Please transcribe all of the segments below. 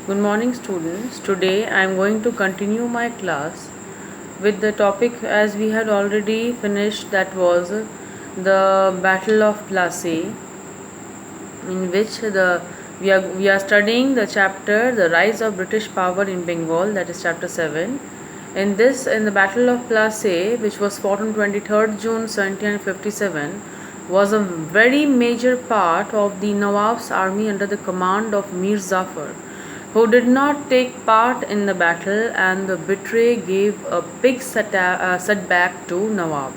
Good morning, students. Today I am going to continue my class with the topic as we had already finished, that was the Battle of Plassey, in which we are studying the chapter The Rise of British Power in Bengal, that is chapter 7. In the Battle of Plassey, which was fought on 23rd June 1757, was a very major part of the Nawab's army under the command of Mir Zafar, who did not take part in the battle, and the betray gave a big setback to Nawab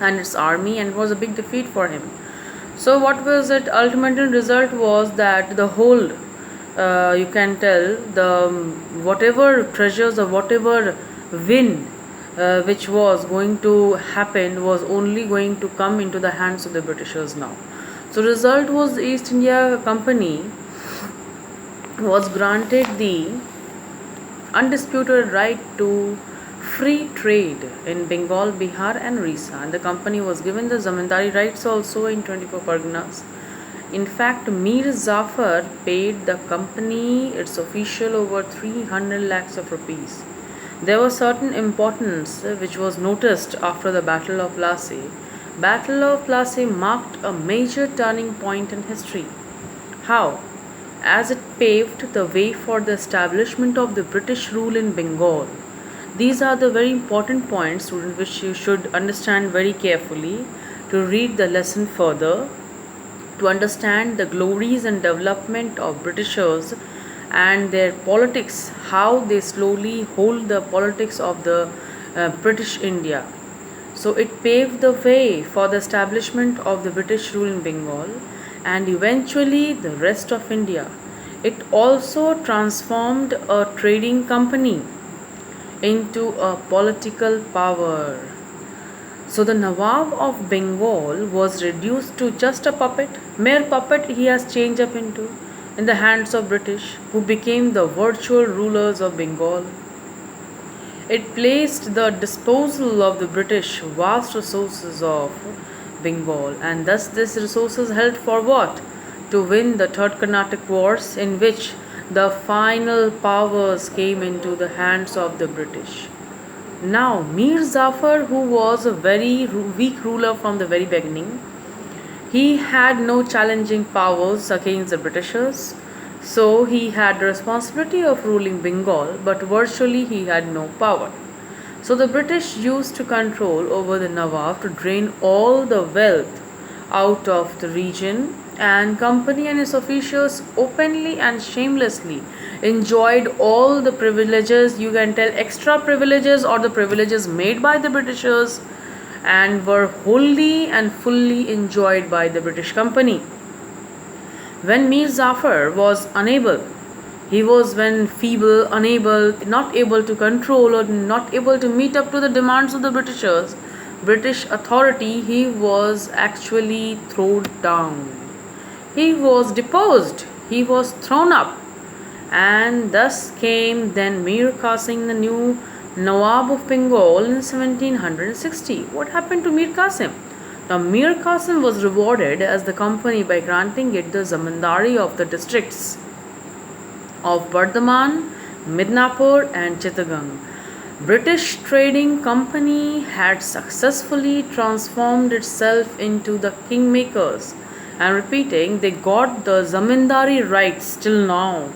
and its army, and it was a big defeat for him. So what was it? Ultimate result was that the whole, you can tell, the whatever treasures or whatever win which was going to happen was only going to come into the hands of the Britishers now. So result was the East India Company was granted the undisputed right to free trade in Bengal, Bihar, and Orissa, and the company was given the zamindari rights also in 24 Parganas. In fact, Mir Zafar paid the company, its official, over 300 lakhs of rupees. There was certain importance which was noticed after the Battle of Plassey. Battle of Plassey marked a major turning point in history. How? As it paved the way for the establishment of the British rule in Bengal. These are the very important points, students, which you should understand very carefully to read the lesson further, to understand the glories and development of Britishers and their politics, how they slowly hold the politics of the British India. So it paved the way for the establishment of the British rule in Bengal and eventually the rest of India. It also transformed a trading company into a political power. So the Nawab of Bengal was reduced to just a puppet, mere puppet he has changed up into, in the hands of British, who became the virtual rulers of Bengal. It placed the disposal of the British vast resources of Bengal, and thus these resources helped for what? To win the Third Carnatic Wars, in which the final powers came into the hands of the British. Now, Mir Zafar, who was a very weak ruler from the very beginning, he had no challenging powers against the Britishers, so he had the responsibility of ruling Bengal, but virtually he had no power. So the British used to control over the Nawab to drain all the wealth out of the region, and company and its officials openly and shamelessly enjoyed all the privileges, you can tell extra privileges or the privileges made by the Britishers, and were wholly and fully enjoyed by the British company. When Mir Zafar was unable, he was when feeble, unable, not able to control or not able to meet up to the demands of the Britishers, British authority, he was actually thrown down. He was deposed, he was thrown up, and thus came then Mir Qasim, the new Nawab of Bengal, in 1760. What happened to Mir Qasim? Now, Mir Qasim was rewarded as the company by granting it the zamindari of the districts of Bardhaman, Midnapur, and Chittagong. British Trading Company had successfully transformed itself into the kingmakers, and repeating, they got the zamindari rights till now.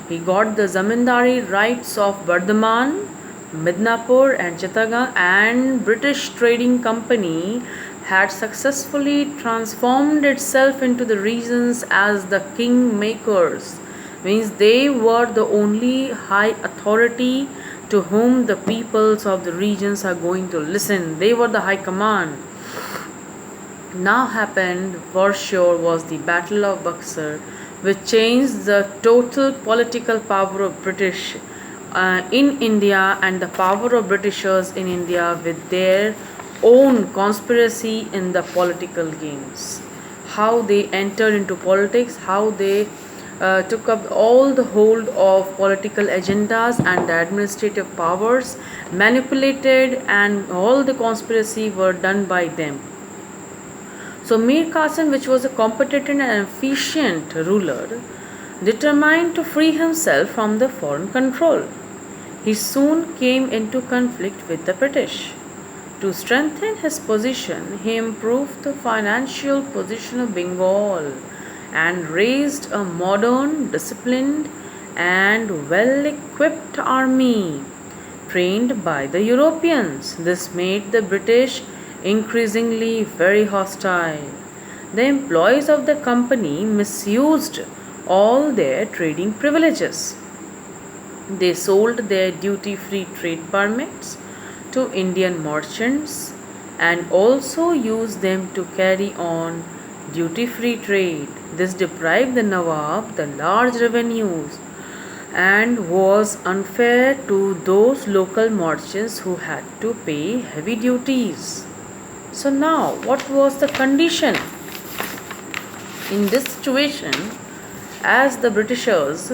He got the zamindari rights of Bardhaman, Midnapur, and Chittagong, and British Trading Company had successfully transformed itself into the regions as the kingmakers. Means they were the only high authority to whom the peoples of the regions are going to listen. They were the high command. Now happened for sure was the Battle of Buxar, which changed the total political power of British in India and the power of Britishers in India with their own conspiracy in the political games. How they entered into politics, how they took up all the hold of political agendas and the administrative powers, manipulated, and all the conspiracy were done by them. So Mir Qasim, which was a competent and efficient ruler, determined to free himself from the foreign control. He soon came into conflict with the British. To strengthen his position, he improved the financial position of Bengal and raised a modern, disciplined, and well equipped army trained by the Europeans. This made the British increasingly very hostile. The employees of the company misused all their trading privileges. They sold their duty free trade permits to Indian merchants and also used them to carry on duty free trade. This deprived the Nawab the large revenues and was unfair to those local merchants who had to pay heavy duties. So, now what was the condition? In this situation, as the Britishers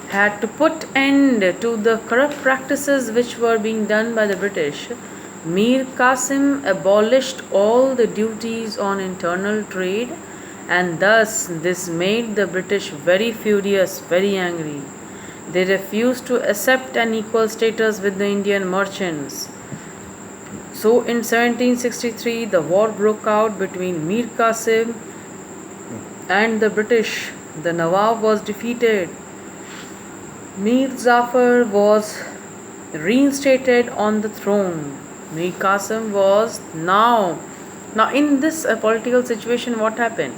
had to put end to the corrupt practices which were being done by the British, Mir Qasim abolished all the duties on internal trade, and thus this made the British very furious, very angry. They refused to accept an equal status with the Indian merchants. So in 1763, the war broke out between Mir Qasim and the British. The Nawab was defeated. Mir Jafar was reinstated on the throne. Mir Qasim was now in this political situation. What happened?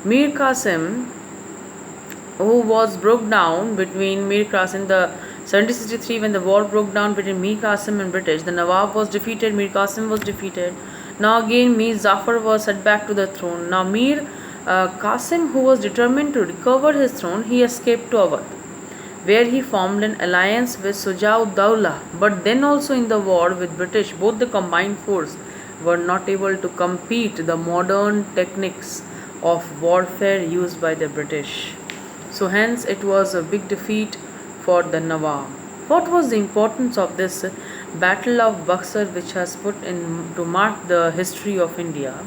Mir Qasim, who was broke down between Mir Qasim, the 1763 when the war broke down between Mir Qasim and British, the Nawab was defeated. Mir Qasim was defeated. Now again Mir Jafar was set back to the throne. Now Mir Qasim, who was determined to recover his throne, he escaped to Awadh, where he formed an alliance with Sujah-ud-Dawla. But then also in the war with British, both the combined force were not able to compete the modern techniques of warfare used by the British. So hence it was a big defeat for the Nawab. What was the importance of this Battle of Buxar, which has put in to mark the history of India?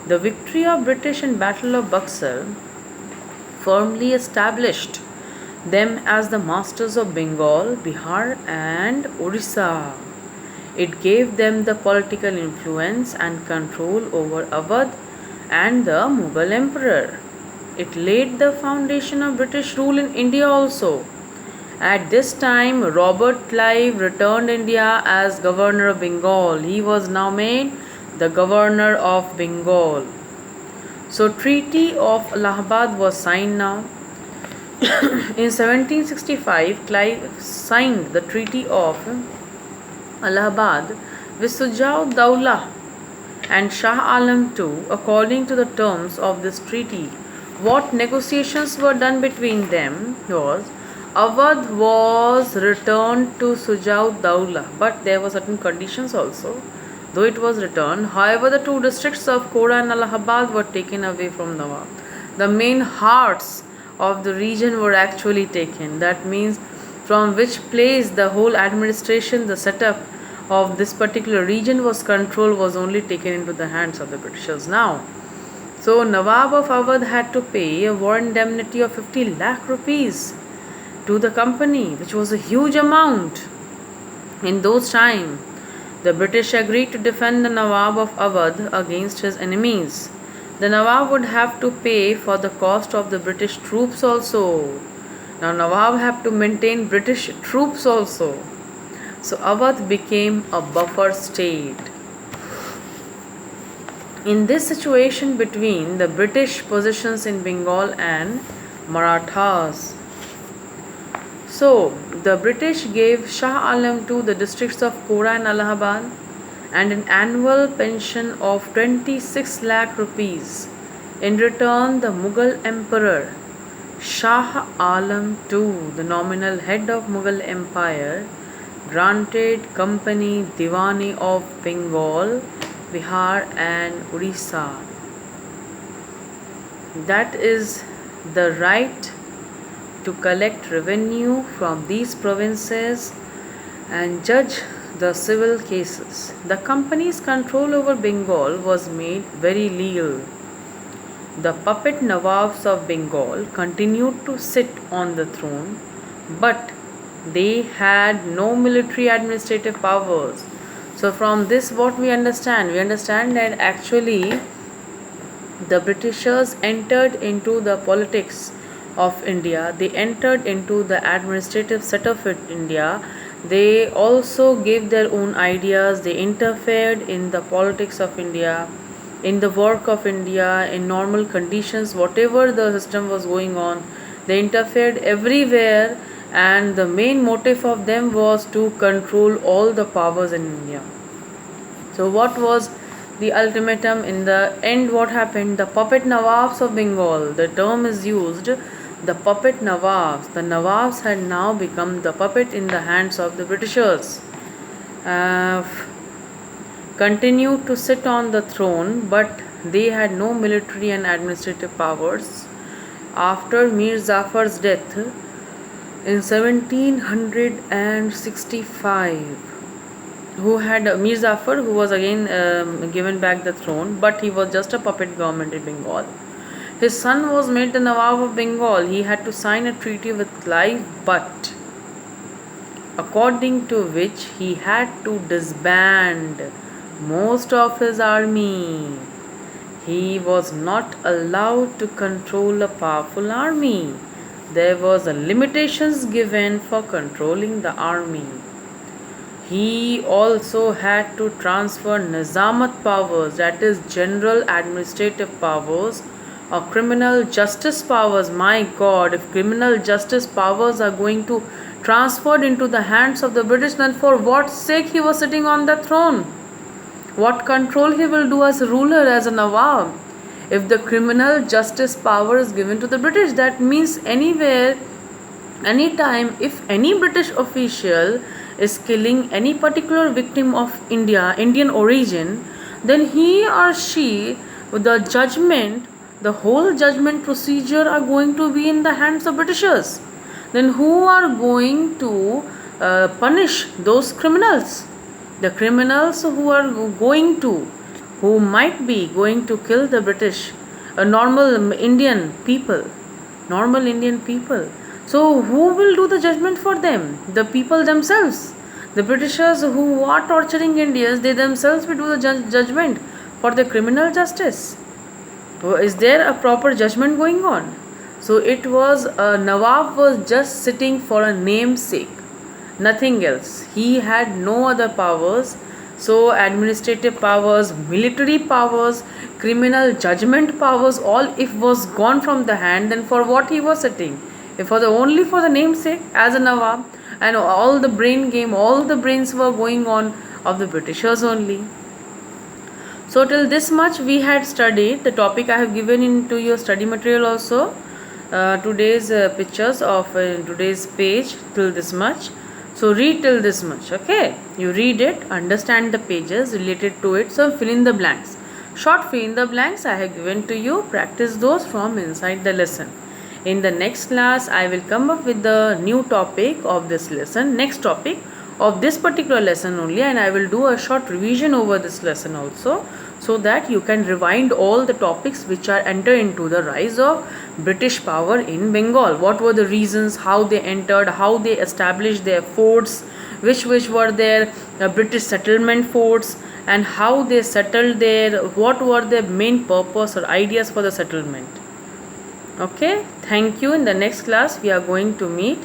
The victory of British in Battle of Buxar firmly established them as the masters of Bengal, Bihar and Orissa. It gave them the political influence and control over Awadh and the Mughal emperor. It laid the foundation of British rule in India also. At this time, Robert Clive returned India as governor of Bengal. He was now made the governor of Bengal. So Treaty of Allahabad was signed now. In 1765, Clive signed the Treaty of Allahabad with Sujah-ud-Dawla and Shah Alam II. According to the terms of this treaty, what negotiations were done between them was Awadh was returned to Sujah-ud-Dawla, but there were certain conditions also. Though it was returned, however, the two districts of Kora and Allahabad were taken away from Nawab. The main hearts of the region were actually taken. That means from which place the whole administration, the setup of this particular region was controlled, was only taken into the hands of the Britishers now. So Nawab of Awadh had to pay a war indemnity of 50 lakh rupees to the company, which was a huge amount in those times. The British agreed to defend the Nawab of Awadh against his enemies. The Nawab would have to pay for the cost of the British troops also. Now Nawab had to maintain British troops also. So Awadh became a buffer state. In this situation between the British positions in Bengal and Marathas, so the British gave Shah Alam II the districts of Kora and Allahabad and an annual pension of 26 lakh rupees. In return, the Mughal emperor Shah Alam II, the nominal head of Mughal empire, granted company Diwani of Bengal, Bihar and Orissa. That is the right to collect revenue from these provinces and judge the civil cases. The company's control over Bengal was made very legal. The puppet Nawabs of Bengal continued to sit on the throne, but they had no military administrative powers. So, from this, what we understand? We understand that actually the Britishers entered into the politics of India, they entered into the administrative setup of India. They also gave their own ideas, they interfered in the politics of India, in the work of India, in normal conditions, whatever the system was going on, they interfered everywhere, and the main motive of them was to control all the powers in India. So, what was the ultimatum in the end? What happened? The puppet Nawabs of Bengal, the term is used, the puppet Nawabs. The Nawabs had now become the puppet in the hands of the Britishers. Continued to sit on the throne, but they had no military and administrative powers. After Mir Jafar's death in 1765, who had Mir Jafar, who was again given back the throne, but he was just a puppet government in Bengal. His son was made the Nawab of Bengal. He had to sign a treaty with Clive, but according to which he had to disband most of his army. He was not allowed to control a powerful army. There was a limitations given for controlling the army. He also had to transfer Nizamat powers, that is general administrative powers, or criminal justice powers. My God, if criminal justice powers are going to transferred into the hands of the British, then for what sake he was sitting on the throne? What control he will do as a ruler, as a Nawab? If the criminal justice power is given to the British, that means anywhere, anytime, if any British official is killing any particular victim of Indian origin, then he or she, the judgment, the whole judgment procedure are going to be in the hands of Britishers. Then who are going to punish those criminals? The criminals who are going to, who might be going to kill the British, normal Indian people. So who will do the judgment for them? The people themselves. The Britishers who are torturing Indians, they themselves will do the judgment for the criminal justice. Is there a proper judgment going on? So it was Nawab was just sitting for a namesake, nothing else. He had no other powers. So administrative powers, military powers, criminal judgment powers, all if was gone from the hand, then for what he was sitting? If for the only for the namesake as a Nawab, and all the brain game, all the brains were going on of the Britishers only. So till this much we had studied. The topic I have given into your study material also. Today's pictures of today's page till this much. So read till this much, okay? You read it, understand the pages related to it. So fill in the blanks. Short fill in the blanks I have given to you. Practice those from inside the lesson. In the next class, I will come up with the new topic of this lesson. Next topic of this particular lesson only, and I will do a short revision over this lesson also, so that you can rewind all the topics which are entered into the rise of British power in Bengal. What were the reasons, how they entered, how they established their forts, which were their British settlement forts, and how they settled there, what were their main purpose or ideas for the settlement. Okay, thank you. In the next class we are going to meet